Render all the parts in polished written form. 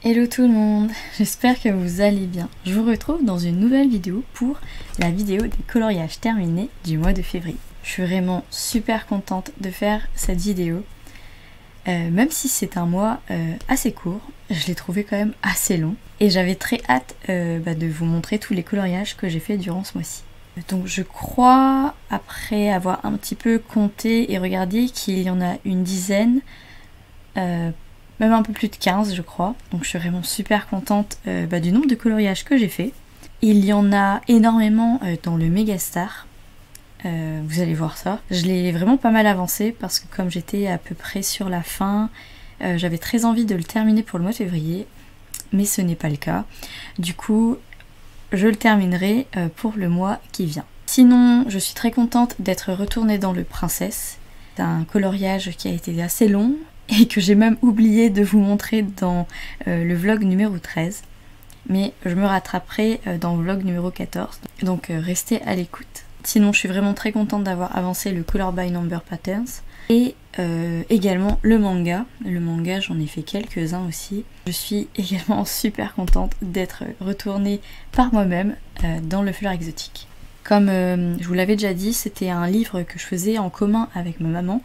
Hello tout le monde, j'espère que vous allez bien. Je vous retrouve dans une nouvelle vidéo pour la vidéo des coloriages terminés du mois de février. Je suis vraiment super contente de faire cette vidéo. Même si c'est un mois assez court, je l'ai trouvé quand même assez long. Et j'avais très hâte de vous montrer tous les coloriages que j'ai fait durant ce mois-ci. Donc je crois, après avoir un petit peu compté et regardé, qu'il y en a une dizaine, même un peu plus de 15 je crois. Donc je suis vraiment super contente du nombre de coloriages que j'ai fait. Il y en a énormément dans le Megastar. Vous allez voir ça. Je l'ai vraiment pas mal avancé parce que comme j'étais à peu près sur la fin, j'avais très envie de le terminer pour le mois de février, mais ce n'est pas le cas. Du coup, je le terminerai pour le mois qui vient. Sinon, je suis très contente d'être retournée dans le Princesse. C'est un coloriage qui a été assez long et que j'ai même oublié de vous montrer dans le vlog numéro 13. Mais je me rattraperai dans le vlog numéro 14. Donc restez à l'écoute. Sinon, je suis vraiment très contente d'avoir avancé le Color by Number Patterns. Et également le manga. Le manga, j'en ai fait quelques-uns aussi. Je suis également super contente d'être retournée par moi-même dans le Fleur Exotique. Comme je vous l'avais déjà dit, c'était un livre que je faisais en commun avec ma maman.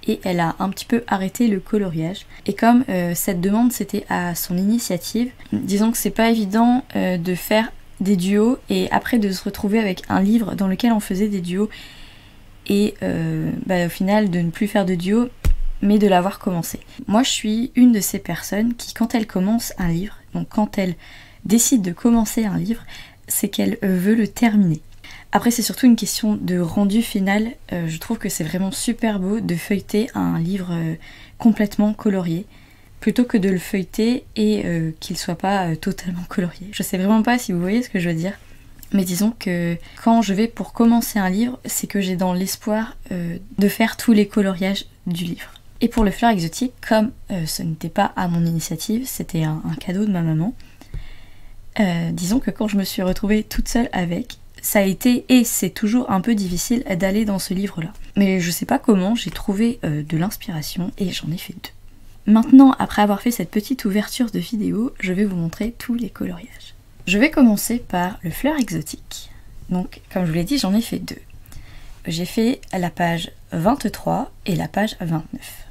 Et elle a un petit peu arrêté le coloriage. Et comme cette demande c'était à son initiative, disons que c'est pas évident de faire des duos et après de se retrouver avec un livre dans lequel on faisait des duos et au final de ne plus faire de duos mais de l'avoir commencé. Moi je suis une de ces personnes qui quand elle commence un livre, donc quand elle décide de commencer un livre, c'est qu'elle veut le terminer. Après c'est surtout une question de rendu final, je trouve que c'est vraiment super beau de feuilleter un livre complètement colorié plutôt que de le feuilleter et qu'il soit pas totalement colorié. Je sais vraiment pas si vous voyez ce que je veux dire, mais disons que quand je vais pour commencer un livre, c'est que j'ai dans l'espoir de faire tous les coloriages du livre. Et pour le Fleur Exotique, comme ce n'était pas à mon initiative, c'était un cadeau de ma maman, disons que quand je me suis retrouvée toute seule avec, ça a été et c'est toujours un peu difficile d'aller dans ce livre-là. Mais je sais pas comment, j'ai trouvé de l'inspiration et j'en ai fait deux. Maintenant, après avoir fait cette petite ouverture de vidéo, je vais vous montrer tous les coloriages. Je vais commencer par le Fleur Exotique. Donc, comme je vous l'ai dit, j'en ai fait deux. J'ai fait la page 23 et la page 29.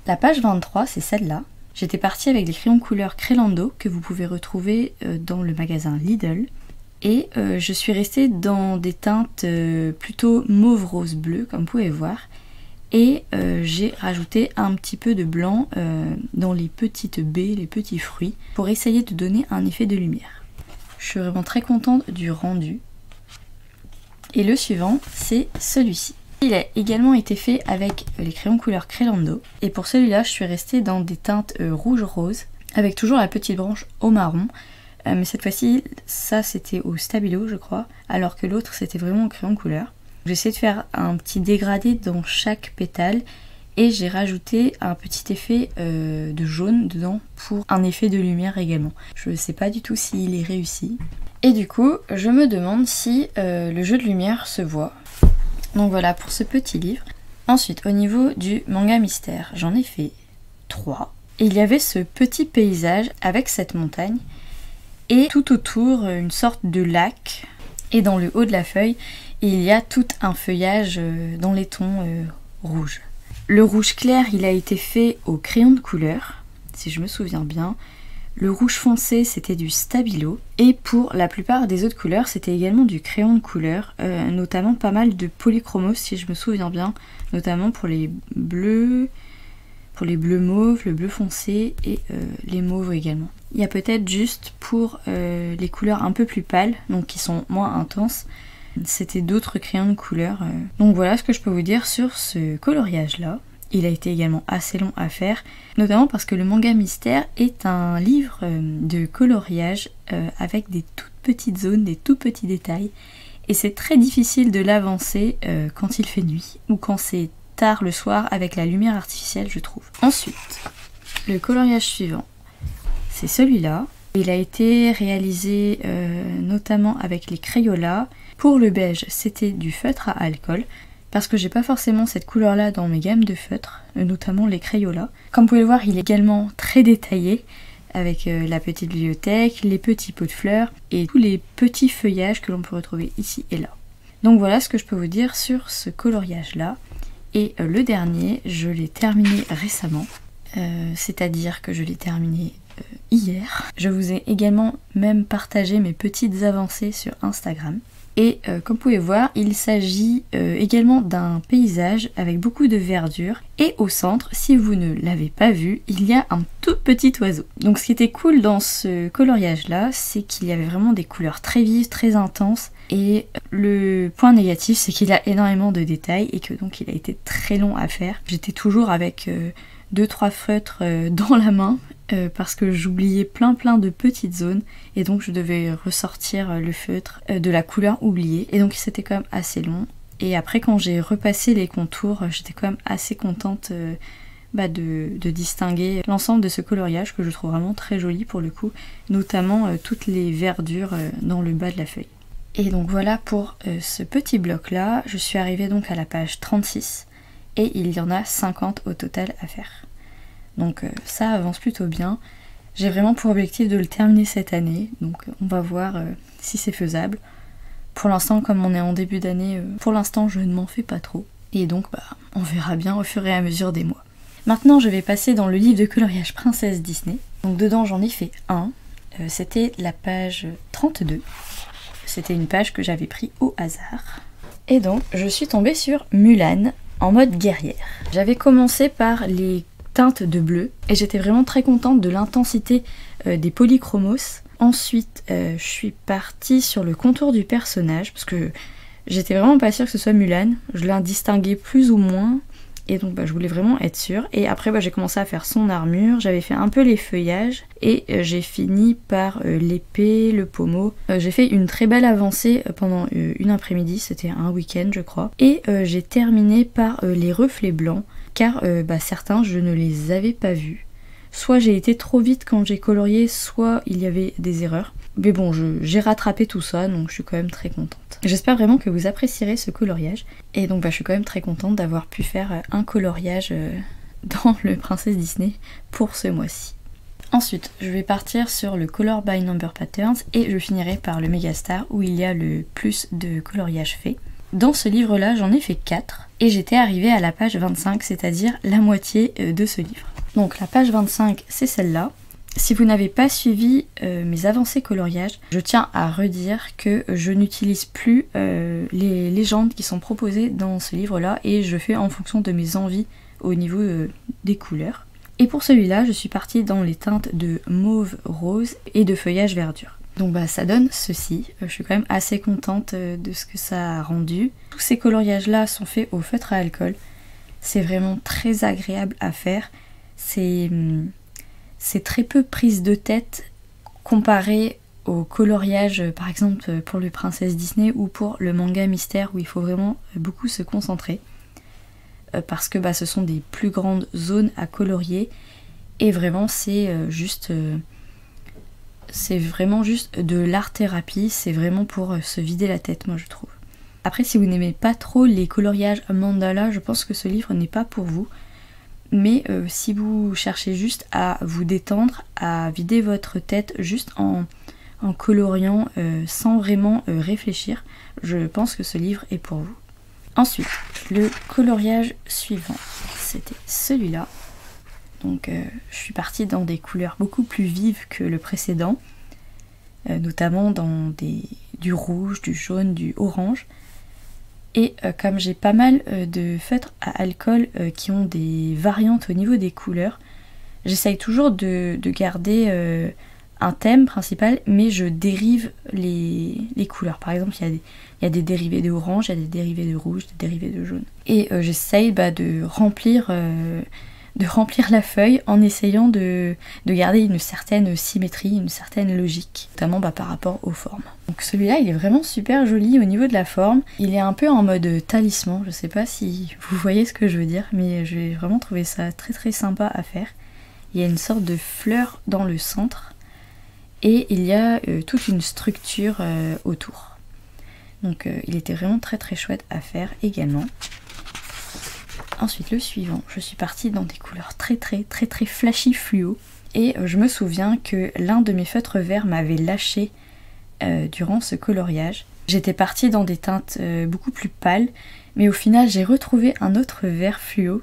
La page 23, c'est celle-là. J'étais partie avec des crayons couleur Crayolando que vous pouvez retrouver dans le magasin Lidl. Et je suis restée dans des teintes plutôt mauve rose bleu comme vous pouvez voir. Et j'ai rajouté un petit peu de blanc dans les petites baies, les petits fruits, pour essayer de donner un effet de lumière. Je suis vraiment très contente du rendu. Et le suivant, c'est celui-ci. Il a également été fait avec les crayons couleur Crayolando. Et pour celui-là, je suis restée dans des teintes rouge-rose, avec toujours la petite branche au marron. Mais cette fois-ci, ça c'était au stabilo je crois, alors que l'autre c'était vraiment au crayon couleur. J'ai essayé de faire un petit dégradé dans chaque pétale et j'ai rajouté un petit effet de jaune dedans pour un effet de lumière également. Je ne sais pas du tout s'il est réussi. Et du coup, je me demande si le jeu de lumière se voit. Donc voilà pour ce petit livre. Ensuite, au niveau du manga mystère, j'en ai fait 3. Et il y avait ce petit paysage avec cette montagne. Et tout autour, une sorte de lac. Et dans le haut de la feuille, il y a tout un feuillage dans les tons rouges. Le rouge clair, il a été fait au crayon de couleur, si je me souviens bien. Le rouge foncé, c'était du stabilo. Et pour la plupart des autres couleurs, c'était également du crayon de couleur. Notamment pas mal de polychromos, si je me souviens bien. Notamment pour les bleus... Pour les bleus mauves, le bleu foncé et les mauves également. Il y a peut-être juste pour les couleurs un peu plus pâles, donc qui sont moins intenses, c'était d'autres crayons de couleur. Donc voilà ce que je peux vous dire sur ce coloriage là. Il a été également assez long à faire, notamment parce que le manga mystère est un livre de coloriage avec des toutes petites zones, des tout petits détails. Et c'est très difficile de l'avancer quand il fait nuit ou quand c'est tard le soir avec la lumière artificielle je trouve. Ensuite, le coloriage suivant, c'est celui-là. Il a été réalisé notamment avec les Crayolas. Pour le beige, c'était du feutre à alcool parce que j'ai pas forcément cette couleur-là dans mes gammes de feutres, notamment les Crayolas. Comme vous pouvez le voir, il est également très détaillé avec la petite bibliothèque, les petits pots de fleurs et tous les petits feuillages que l'on peut retrouver ici et là. Donc voilà ce que je peux vous dire sur ce coloriage là. Et le dernier, je l'ai terminé récemment, c'est-à-dire que je l'ai terminé hier. Je vous ai également même partagé mes petites avancées sur Instagram. Et comme vous pouvez voir, il s'agit également d'un paysage avec beaucoup de verdure. Et au centre, si vous ne l'avez pas vu, il y a un tout petit oiseau. Donc ce qui était cool dans ce coloriage là, c'est qu'il y avait vraiment des couleurs très vives, très intenses. Et le point négatif, c'est qu'il a énormément de détails et que donc il a été très long à faire. J'étais toujours avec 2-3 feutres dans la main parce que j'oubliais plein de petites zones et donc je devais ressortir le feutre de la couleur oubliée et donc c'était quand même assez long. Et après quand j'ai repassé les contours, j'étais quand même assez contente de distinguer l'ensemble de ce coloriage que je trouve vraiment très joli pour le coup, notamment toutes les verdures dans le bas de la feuille. Et donc voilà pour ce petit bloc là, je suis arrivée donc à la page 36 et il y en a 50 au total à faire. Donc ça avance plutôt bien. J'ai vraiment pour objectif de le terminer cette année, donc on va voir si c'est faisable. Pour l'instant, comme on est en début d'année, pour l'instant je ne m'en fais pas trop. Et donc on verra bien au fur et à mesure des mois. Maintenant je vais passer dans le livre de coloriage Princesse Disney. Donc dedans j'en ai fait un, c'était la page 32. C'était une page que j'avais pris au hasard. Et donc je suis tombée sur Mulan en mode guerrière. J'avais commencé par les teintes de bleu et j'étais vraiment très contente de l'intensité des polychromos. Ensuite je suis partie sur le contour du personnage parce que j'étais vraiment pas sûre que ce soit Mulan. Je l'ai distingué plus ou moins et donc je voulais vraiment être sûre. Et après j'ai commencé à faire son armure, j'avais fait un peu les feuillages et j'ai fini par l'épée, le pommeau. J'ai fait une très belle avancée pendant une après-midi, c'était un week-end je crois. Et j'ai terminé par les reflets blancs car certains je ne les avais pas vus. Soit j'ai été trop vite quand j'ai colorié, soit il y avait des erreurs. Mais bon, j'ai rattrapé tout ça, donc je suis quand même très contente. J'espère vraiment que vous apprécierez ce coloriage. Et donc je suis quand même très contente d'avoir pu faire un coloriage dans le Princesse Disney pour ce mois-ci. Ensuite, je vais partir sur le Color by Number Patterns et je finirai par le Megastar où il y a le plus de coloriage fait. Dans ce livre-là, j'en ai fait 4 et j'étais arrivée à la page 25, c'est-à-dire la moitié de ce livre. Donc la page 25, c'est celle-là. Si vous n'avez pas suivi mes avancées coloriage, je tiens à redire que je n'utilise plus les légendes qui sont proposées dans ce livre-là et je fais en fonction de mes envies au niveau des couleurs. Et pour celui-là, je suis partie dans les teintes de mauve, rose et de feuillage verdure. Donc ça donne ceci. Je suis quand même assez contente de ce que ça a rendu. Tous ces coloriages-là sont faits au feutre à alcool. C'est vraiment très agréable à faire. C'est très peu prise de tête comparé au coloriage par exemple pour le Princesse Disney ou pour le manga mystère où il faut vraiment beaucoup se concentrer parce que ce sont des plus grandes zones à colorier et vraiment c'est vraiment juste de l'art thérapie, c'est vraiment pour se vider la tête moi je trouve. Après si vous n'aimez pas trop les coloriages mandala, je pense que ce livre n'est pas pour vous. Mais si vous cherchez juste à vous détendre, à vider votre tête juste en coloriant sans vraiment réfléchir, je pense que ce livre est pour vous. Ensuite, le coloriage suivant, c'était celui-là. Donc je suis partie dans des couleurs beaucoup plus vives que le précédent, notamment dans du rouge, du jaune, du orange. Et comme j'ai pas mal de feutres à alcool qui ont des variantes au niveau des couleurs, j'essaye toujours de garder un thème principal, mais je dérive les couleurs. Par exemple, il y a des dérivés de orange, il y a des dérivés de rouge, des dérivés de jaune. Et j'essaye de remplir la feuille en essayant de garder une certaine symétrie, une certaine logique, notamment par rapport aux formes. Donc celui-là il est vraiment super joli au niveau de la forme, il est un peu en mode talisman, je sais pas si vous voyez ce que je veux dire, mais j'ai vraiment trouvé ça très très sympa à faire. Il y a une sorte de fleur dans le centre et il y a toute une structure autour. Donc il était vraiment très très chouette à faire également. Ensuite le suivant, je suis partie dans des couleurs très flashy fluo et je me souviens que l'un de mes feutres verts m'avait lâché durant ce coloriage. J'étais partie dans des teintes beaucoup plus pâles, mais au final j'ai retrouvé un autre vert fluo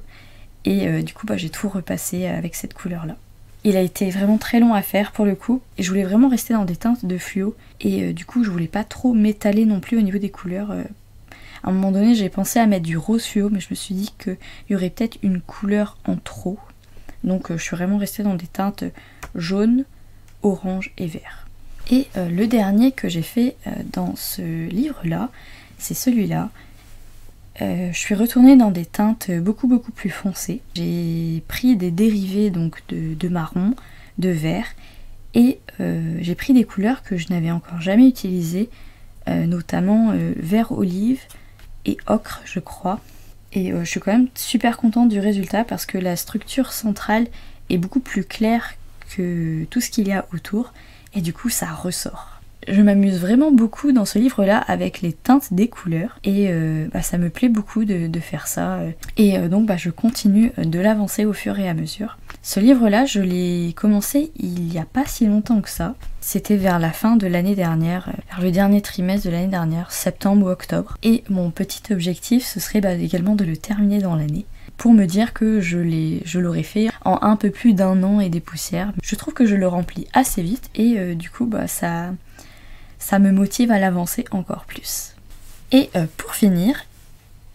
et du coup j'ai tout repassé avec cette couleur là. Il a été vraiment très long à faire pour le coup et je voulais vraiment rester dans des teintes de fluo et du coup je voulais pas trop m'étaler non plus au niveau des couleurs. À un moment donné j'ai pensé à mettre du rose fluo mais je me suis dit qu'il y aurait peut-être une couleur en trop. Donc je suis vraiment restée dans des teintes jaune, orange et vert. Et le dernier que j'ai fait dans ce livre-là, c'est celui-là. Je suis retournée dans des teintes beaucoup plus foncées. J'ai pris des dérivés donc de marron, de vert, et j'ai pris des couleurs que je n'avais encore jamais utilisées, notamment vert olive et ocre je crois. Et je suis quand même super contente du résultat parce que la structure centrale est beaucoup plus claire que tout ce qu'il y a autour. Et du coup ça ressort. Je m'amuse vraiment beaucoup dans ce livre là avec les teintes des couleurs et ça me plaît beaucoup de faire ça et donc je continue de l'avancer au fur et à mesure. Ce livre là je l'ai commencé il n'y a pas si longtemps que ça, c'était vers la fin de l'année dernière, vers le dernier trimestre de l'année dernière, septembre ou octobre, et mon petit objectif ce serait également de le terminer dans l'année, pour me dire que je l'aurais fait en un peu plus d'un an et des poussières. Je trouve que je le remplis assez vite et du coup ça me motive à l'avancer encore plus. Et pour finir,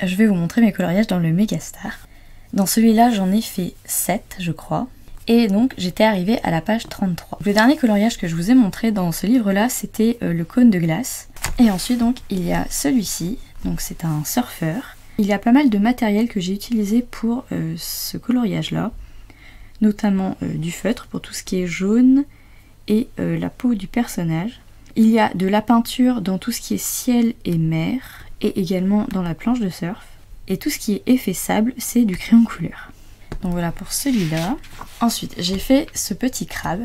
je vais vous montrer mes coloriages dans le Megastar. Dans celui-là j'en ai fait 7 je crois. Et donc j'étais arrivée à la page 33. Le dernier coloriage que je vous ai montré dans ce livre-là c'était le cône de glace. Et ensuite donc il y a celui-ci, donc c'est un surfeur. Il y a pas mal de matériel que j'ai utilisé pour ce coloriage là, notamment du feutre pour tout ce qui est jaune et la peau du personnage. Il y a de la peinture dans tout ce qui est ciel et mer et également dans la planche de surf. Et tout ce qui est effet sable c'est du crayon couleur. Donc voilà pour celui-là. Ensuite j'ai fait ce petit crabe.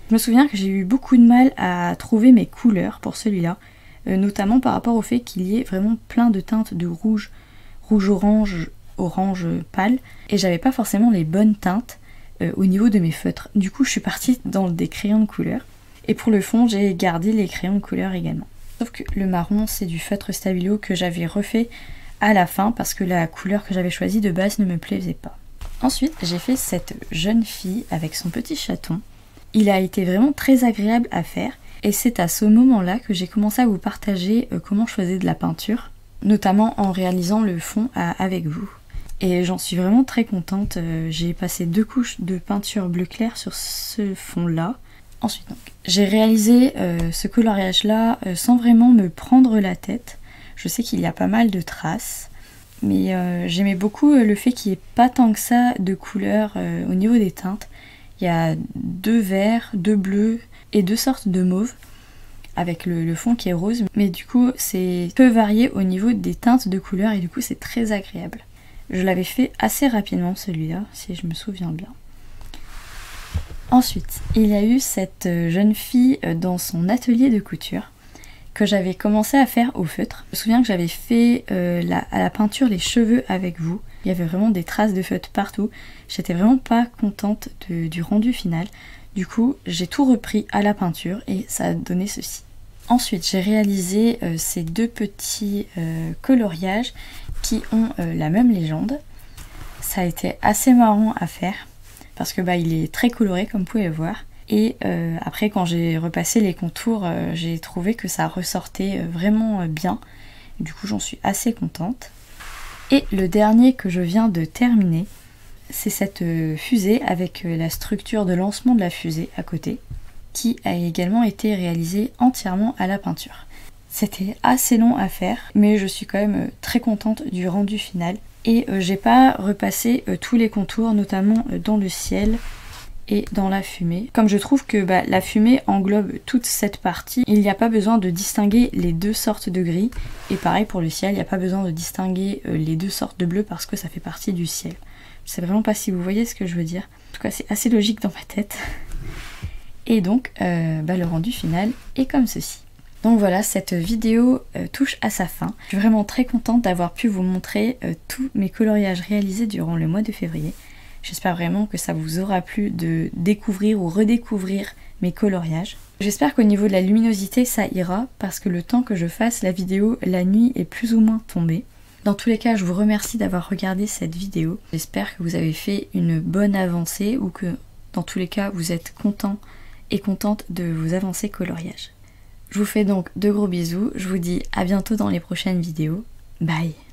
Je me souviens que j'ai eu beaucoup de mal à trouver mes couleurs pour celui-là, notamment par rapport au fait qu'il y ait vraiment plein de teintes de rouge orange, orange pâle, et j'avais pas forcément les bonnes teintes au niveau de mes feutres. Du coup je suis partie dans des crayons de couleur, et pour le fond j'ai gardé les crayons de couleur également. Sauf que le marron c'est du feutre Stabilo que j'avais refait à la fin parce que la couleur que j'avais choisie de base ne me plaisait pas. Ensuite j'ai fait cette jeune fille avec son petit chaton. Il a été vraiment très agréable à faire, et c'est à ce moment là que j'ai commencé à vous partager comment je faisais de la peinture, notamment en réalisant le fond avec vous. Et j'en suis vraiment très contente, j'ai passé 2 couches de peinture bleu clair sur ce fond là. Ensuite donc, j'ai réalisé ce coloriage là sans vraiment me prendre la tête. Je sais qu'il y a pas mal de traces, mais j'aimais beaucoup le fait qu'il n'y ait pas tant que ça de couleurs au niveau des teintes. Il y a 2 verts, 2 bleus et 2 sortes de mauve, avec le fond qui est rose, mais du coup c'est peu varié au niveau des teintes de couleurs et du coup c'est très agréable. Je l'avais fait assez rapidement celui-là, si je me souviens bien. Ensuite, il y a eu cette jeune fille dans son atelier de couture que j'avais commencé à faire au feutre. Je me souviens que j'avais fait à la peinture les cheveux avec vous. Il y avait vraiment des traces de feutre partout. J'étais vraiment pas contente du rendu final. Du coup, j'ai tout repris à la peinture et ça a donné ceci. Ensuite, j'ai réalisé ces 2 petits coloriages qui ont la même légende. Ça a été assez marrant à faire parce que il est très coloré comme vous pouvez le voir. Et après quand j'ai repassé les contours, j'ai trouvé que ça ressortait vraiment bien. Du coup j'en suis assez contente. Et le dernier que je viens de terminer, c'est cette fusée avec la structure de lancement de la fusée à côté, qui a également été réalisée entièrement à la peinture. C'était assez long à faire, mais je suis quand même très contente du rendu final. Et j'ai pas repassé tous les contours, notamment dans le ciel et dans la fumée. Comme je trouve que la fumée englobe toute cette partie, il n'y a pas besoin de distinguer les 2 sortes de gris. Et pareil pour le ciel, il n'y a pas besoin de distinguer les 2 sortes de bleu parce que ça fait partie du ciel. Je sais vraiment pas si vous voyez ce que je veux dire. En tout cas c'est assez logique dans ma tête. Et donc le rendu final est comme ceci. Donc voilà, cette vidéo touche à sa fin. Je suis vraiment très contente d'avoir pu vous montrer tous mes coloriages réalisés durant le mois de février. J'espère vraiment que ça vous aura plu de découvrir ou redécouvrir mes coloriages. J'espère qu'au niveau de la luminosité ça ira parce que le temps que je fasse la vidéo, la nuit est plus ou moins tombée. Dans tous les cas, je vous remercie d'avoir regardé cette vidéo. J'espère que vous avez fait une bonne avancée ou que dans tous les cas vous êtes content et contente de vos avancées coloriage. Je vous fais donc de gros bisous, je vous dis à bientôt dans les prochaines vidéos. Bye!